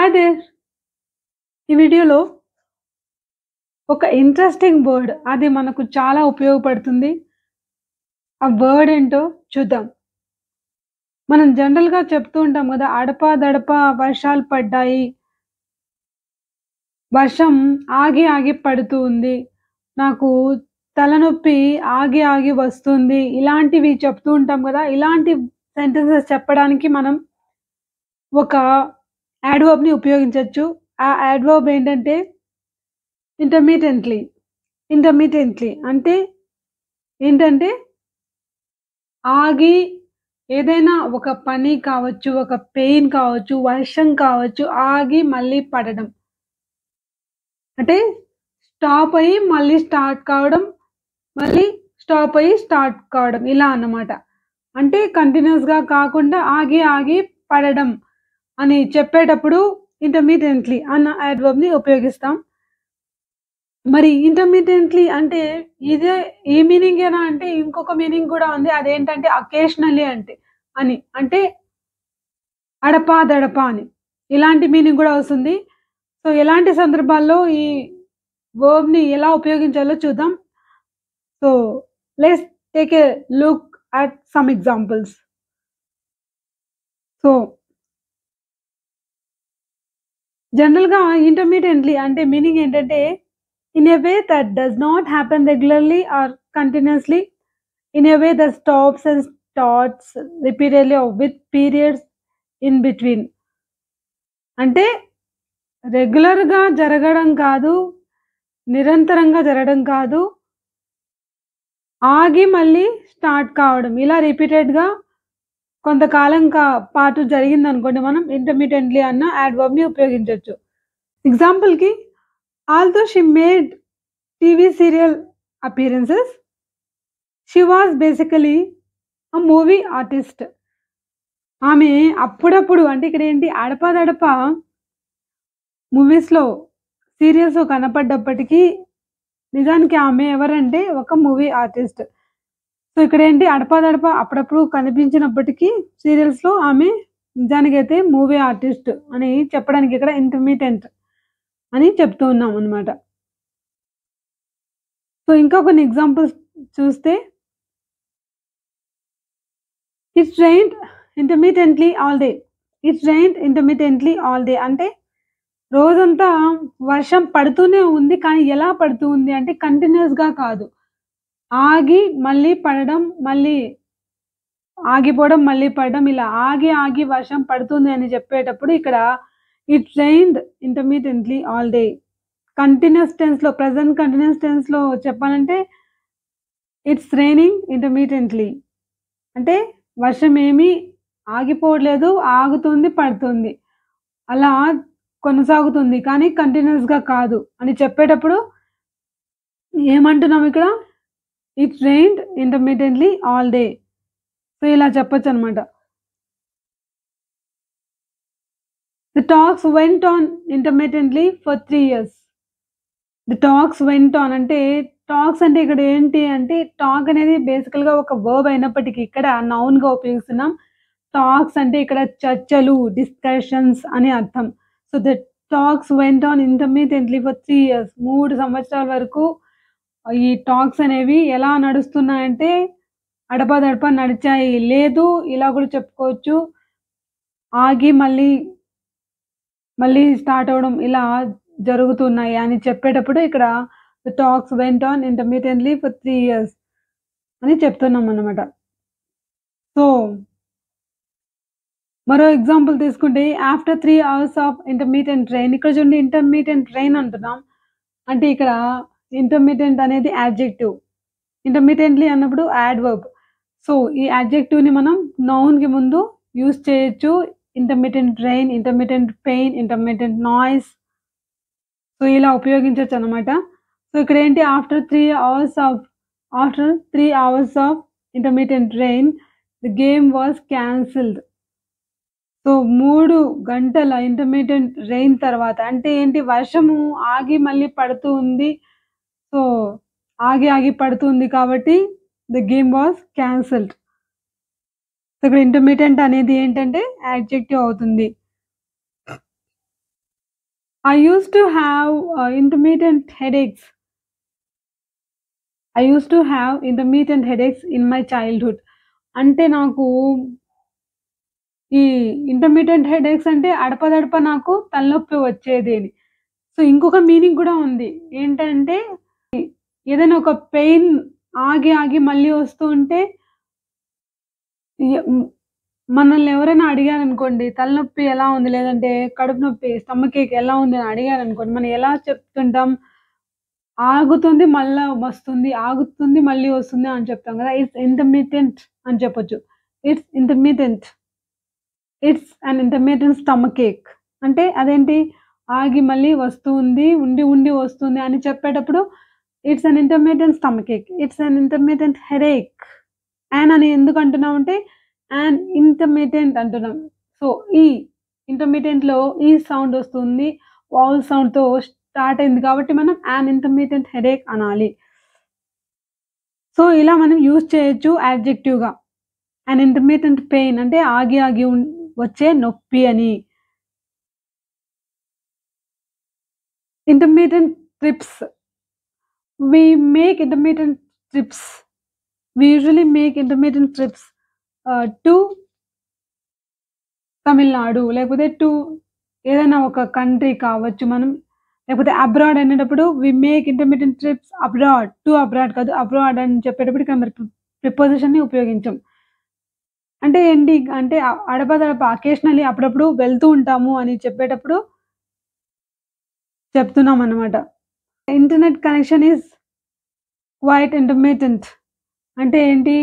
Hi there! ఈ వీడియోలో ఒక ఇంట్రెస్టింగ్ వర్డ్ అది మనకు చాలా ఉపయోగపడుతుంది. ఆ వర్డ్ ఏంటో చూద్దాం. మనం జనరల్‌గా చెప్తూ ఉంటాం గదా! అడపాదడపా వర్షాలు పడ్డాయి. వర్షం ఆగి ఆగి పడుతూ ఉంది. నాకు తలనొప్పి ఆగి ఆగి వస్తుంది. ఇలాంటివి చెప్తూ ఉంటాం గదా! ఇలాంటి సెంటెన్సెస్ చెప్పడానికి మనం ఒక యాడ్వర్బ్‌ని ఉపయోగించొచ్చు. ఆ యాడ్వర్బ్ ఏంటంటే ఇంటర్మిటెంట్‌లీ. ఇంటర్మిటెంట్‌లీ అంటే ఏంటంటే ఆగి ఏదైనా ఒక పని కావచ్చు, ఒక పెయిన్ కావచ్చు, వర్షం కావచ్చు, ఆగి మళ్ళీ పడడం. అంటే స్టాప్ అయ్యి మళ్ళీ స్టార్ట్ కావడం, మళ్ళీ స్టాప్ అయ్యి స్టార్ట్ కావడం ఇలా అన్నమాట. అంటే కంటిన్యూయస్‌గా కాకుండా ఆగి ఆగి పడడం అని చెప్పేటప్పుడు ఇంటర్మిటెంట్‌లీ అన్న యాడ్వర్బ్‌ని ఉపయోగిస్తాం. మరి ఇంటర్మిటెంట్‌లీ అంటే ఇదే ఈ మీనింగేనా అంటే ఇంకొక మీనింగ్ గూడా ఉంది. అదేంటంటే అకేషనల్లీ అని. అంటే అడపాదడపా అని. ఇలాంటి మీనింగ్ గూడా వస్తుంది. సో, ఎలాంటి సందర్భాల్లో ఈ వర్బ్‌ని ఎలా ఉపయోగించాలో చూద్దాం. So, let's take a look at some examples. So, జనరల్‌గా ఇంటర్మిటెంట్‌లీ అంటే మీనింగ్ ఏంటంటే, in a way that does not happen regularly are continuously, in a way that stops and starts repeatedly with periods in between. అంటే రెగ్యులర్‌గా జరగడం కాదు, నిరంతరంగా జరగడం కాదు, ఆగి మళ్ళీ స్టార్ట్ కావడం. ఇలా రిపీటెడ్‌గా కొంతకాలం పాటు జరిగిందనుకోండి మనం ఇంటర్మిటెంట్‌లీ అన్న యాడ్వర్బ్‌ని ఉపయోగించొచ్చు. ఎగ్జాంపుల్‌కి although she made TV serial appearances, she was basically a movie artist. ఆమె అప్పుడప్పుడు అంటే ఇక్కడేంటి అడపాదడపా మూవీస్‌లో, సీరియల్స్‌లో కనపడ్డప్పటికీ నిజానికి ఆమె ఎవరంటే ఒక మూవీ ఆర్టిస్ట్. సో, ఇక్కడేంటి అడపాదడపా అప్పుడప్పుడు కనిపించినప్పటికీ సీరియల్స్‌లో ఆమె నిజానికైతే మూవీ ఆర్టిస్ట్ అని చెప్పడానికి ఇక్కడ ఇంటర్మిటెంట్ అని చెప్తూ ఉన్నామనమాట. సో, ఇంకా కొన్ని ఎగ్జాంపుల్స్ చూస్తే it's rained intermittently all day. It's rained intermittently all day అంటే రోజంతా వర్షం పడుతూనే ఉంది. కానీ ఎలా పడుతూ ఉంది అంటే కంటిన్యూయస్‌గా కాదు. ఆగి మళ్ళీ పడడం, మళ్ళీ ఆగిపోవడం, మళ్ళీ పడడం ఇలా ఆగి ఆగి వర్షం పడుతుంది అని చెప్పేటప్పుడు ఇక్కడ it rained intermittently all day. Continuous టెన్స్‌లో ప్రెజెంట్ కంటిన్యూయస్ టెన్స్‌లో చెప్పాలంటే ఇట్స్ రెయినింగ్ ఇంటర్మిటెంట్‌లీ. అంటే వర్షం ఏమి ఆగిపోవట్లేదు, ఆగుతుంది, పడుతుంది. అలా కొనసాగుతుంది. కానీ కంటిన్యూయస్‌గా కాదు అని చెప్పేటప్పుడు ఏమంటున్నాం ఇక్కడ? It rained intermittently all day. So, ఇలా చెప్పొచ్చనమాట. The talks went on intermittently for 3 years. The talks went on అంటే టాక్స్ అంటే ఇక్కడ ఏంటి అంటే టాక్ అనేది బేసికల్‌గా ఒక వర్బ్ అయినప్పటికీ ఇక్కడ నౌన్‌గా ఉపయోగిస్తున్నాం. టాక్స్ అంటే ఇక్కడ చర్చలు, డిస్కషన్స్ అని అర్థం. So, the talks went on intermittently for 3 years. 3 సంవత్సరాల వరకు ఈ టాక్స్ అనేవి ఎలా నడుస్తున్నాయంటే అడపాదడపా నడిచాయి. లేదు ఇలా కూడా చెప్పుకోవచ్చు. ఆగి మళ్ళీ స్టార్ట్ అవ్వడం ఇలా జరుగుతున్నాయి అని చెప్పేటప్పుడు ఇక్కడ the talks went on intermittently for 3 years అని చెప్తున్నామన్నమాట. సో, మరో ఎగ్జాంపుల్ తీసుకుంటే after 3 hours of intermittent rain ఇక్కడ చూడండి ఇంటర్మిటెంట్ రెయిన్ అంటున్నాం. అంటే ఇక్కడ ఇంటర్మిటెంట్ అనేది యాడ్జెక్టివ్. ఇంటర్మిటెంట్‌లీ అన్నప్పుడు యాడ్వర్బ్. సో, ఈ యాడ్జెక్టివ్‌ని మనం నౌన్‌కి ముందు యూజ్ చేయొచ్చు. Intermittent rain, intermittent pain, intermittent noise. So, ఇలా ఉపయోగించొచ్చనమాట. సో, ఇక్కడేంటి after 3 hours of intermittent rain the game was cancelled. So, 3 గంటల ఇంటర్మిటెంట్ రెయిన్ తర్వాత అంటే ఏంటి వర్షము ఆగి మళ్ళీ పడుతూ ఉంది. సో, ఆగి ఆగి పడుతుంది కాబట్టి the game was cancelled. So, ఇక్కడ ఇంటర్మిటెంట్ అనేది ఏంటంటే యాడ్జెక్టివ్ అవుతుంది. I used to have intermittent headaches. I used to have intermittent headaches in my childhood. అంటే నాకు ఈ ఇంటర్మిటెంట్ హెడేక్స్ అంటే అడపదడప నాకు తలనొప్పి వచ్చేది అని. సో, ఇంకొక మీనింగ్ గూడా ఉంది. ఏంటంటే ఏదైనా ఒక పెయిన్ ఆగి, ఆగి మళ్ళీ వస్తూ ఉంటే హ్మ్. మనల్ని ఎవరైనా అడిగారనుకోండి, తలనొప్పి ఎలా ఉంది? లేదంటే కడుపు నొప్పి, స్టమక్ ఏక్ ఎలా ఉంది? అని అడిగారనుకోండి, మనం ఎలా చెప్తుంటాం? ఆగుతుంది, మళ్ళా వస్తుంది. ఆగుతుంది, మళ్ళీ వస్తుంది అని చెప్తాం గదా! ఇట్స్ ఇంటర్మిటెంట్ అని చెప్పొచ్చు. It's intermittent. It's an intermittent stomach ache. అంటే అదేంటి? ఆగి మళ్ళీ వస్తూ ఉంది. ఉండి, ఉండి వస్తుంది అని చెప్పేటప్పుడు it's an intermittent stomach ache. It's an intermittent headache. An అని ఎందుకు అంటున్నామంటే, యాన్ ఇంటర్మిటెంట్ అంటున్నాం. సో, ఈ ఇంటర్మిటెంట్‌లో ఈ సౌండ్ వస్తుంది. వౌల్ సౌండ్‌తో స్టార్ట్ అయింది కాబట్టి మనం యాన్ ఇంటర్మిటెంట్ హెడేక్ అనాలి. సో, ఇలా మనం యూజ్ చేయొచ్చు యాడ్జెక్టివ్‌గా. యాన్ ఇంటర్మిటెంట్ పెయిన్ అంటే ఆగి, ఆగి వచ్చే నొప్పి అని. Intermittent trips. We make intermittent trips. We usually make intermittent trips to Tamil Nadu లేకపోతే టు ఏదైనా ఒక కంట్రీ కావచ్చు మనం. లేకపోతే అబ్రాడ్ అనేటప్పుడు we make intermittent trips abroad. To abroad కాదు. అబ్రాడ్ అని చెప్పేటప్పుడు ఇక్కడ మరి ప్రిపోజిషన్‌ని ఉపయోగించం. అంటే ఏంటి అంటే అడపదడప అకేషనల్లీ అప్పుడప్పుడు వెళ్తూ ఉంటాము అని చెప్పేటప్పుడు చెప్తున్నామన్నమాట. Internet connection is quite intermittent. అంటే ఏంటి?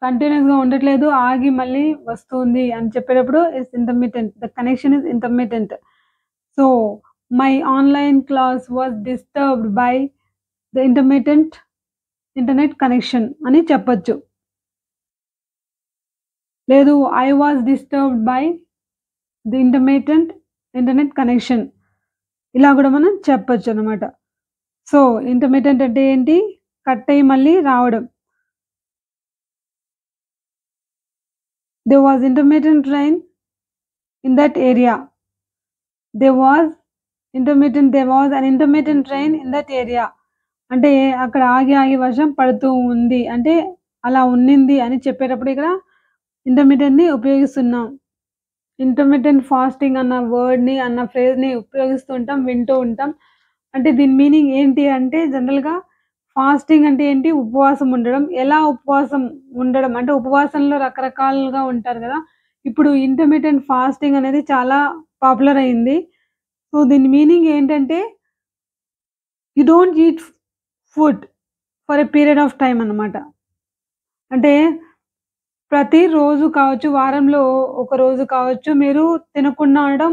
కంటిన్యూయస్‌గా ఉండట్లేదు. ఆగి మళ్ళీ వస్తుంది అని చెప్పేటప్పుడు it's intermittent. The connection is intermittent. So, my online class was disturbed by the intermittent internet connection అని చెప్పొచ్చు. లేదు I was disturbed by the intermittent internet connection. ఇలా గూడా మనం చెప్పొచ్చనమాట. సో, ఇంటర్మిటెంట్ అంటే ఏంటి? కట్ అయ్యి మళ్ళీ రావడం. There was intermittent rain in that area. There was an intermittent rain in that area. అంటే అక్కడ ఆగి, ఆగి వర్షం పడుతూ ఉంది. అంటే అలా ఉన్నింది అని చెప్పేటప్పుడు ఇక్కడ ఇంటర్మిటెంట్‌ని ఉపయోగిస్తున్నాం. ఇంటర్మిటెంట్ ఫాస్టింగ్ అన్న వర్డ్‌ని అన్న ఫ్రేజ్‌ని ఉపయోగిస్తూ ఉంటాం. వింటూ ఉంటాం. అంటే దీని మీనింగ్ ఏంటి అంటే జనరల్‌గా ఫాస్టింగ్ అంటే ఏంటి? ఉపవాసం ఉండడం. ఎలా ఉపవాసం ఉండడం? అంటే ఉపవాసంలో రకరకాలుగా ఉంటారు గదా! ఇప్పుడు ఇంటర్మిటెంట్ ఫాస్టింగ్ అనేది చాలా పాపులర్ అయింది. సో, దీని మీనింగ్ ఏంటంటే you don't eat food for a period of time అన్నమాట. అంటే ప్రతిరోజు కావచ్చు, వారంలో ఒక రోజు కావచ్చు, మీరు తినకుండా ఉండడం,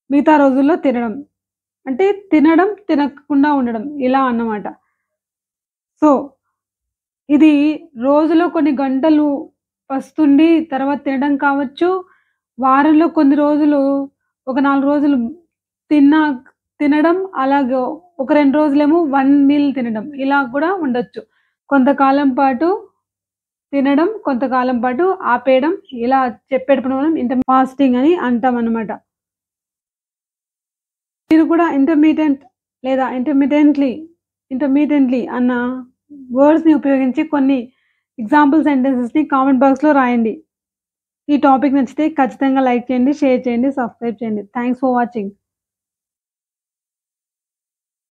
మిగతా రోజుల్లో తినడం. అంటే తినడం, తినకుండా ఉండడం ఇలా అన్నమాట. సో, ఇది రోజులో కొన్ని గంటలు పస్తుండి తర్వాత తినడం కావచ్చు. వారంలో కొన్ని రోజులు ఒక 4 రోజులు తిన్నా తినడం. అలాగే ఒక 2 రోజులేమో 1 మీల్ తినడం. ఇలా కూడా ఉండొచ్చు. కొంతకాలం పాటు తినడం, కొంతకాలం పాటు ఆపేయడం. ఇలా చెప్పేటప్పుడు మనం ఫాస్టింగ్ అని అంటామనమాట. మీరు కూడా ఇంటర్మిటెంట్ లేదా ఇంటర్మిటెంట్‌లీ అన్న వర్డ్స్‌ని ఉపయోగించి కొన్ని ఎగ్జాంపుల్ సెంటెన్సెస్‌ని కామెంట్ బాక్స్‌లో రాయండి. ఈ టాపిక్ నచ్చితే ఖచ్చితంగా లైక్ చేయండి, షేర్ చేయండి, సబ్స్క్రైబ్ చేయండి. Thanks for watching.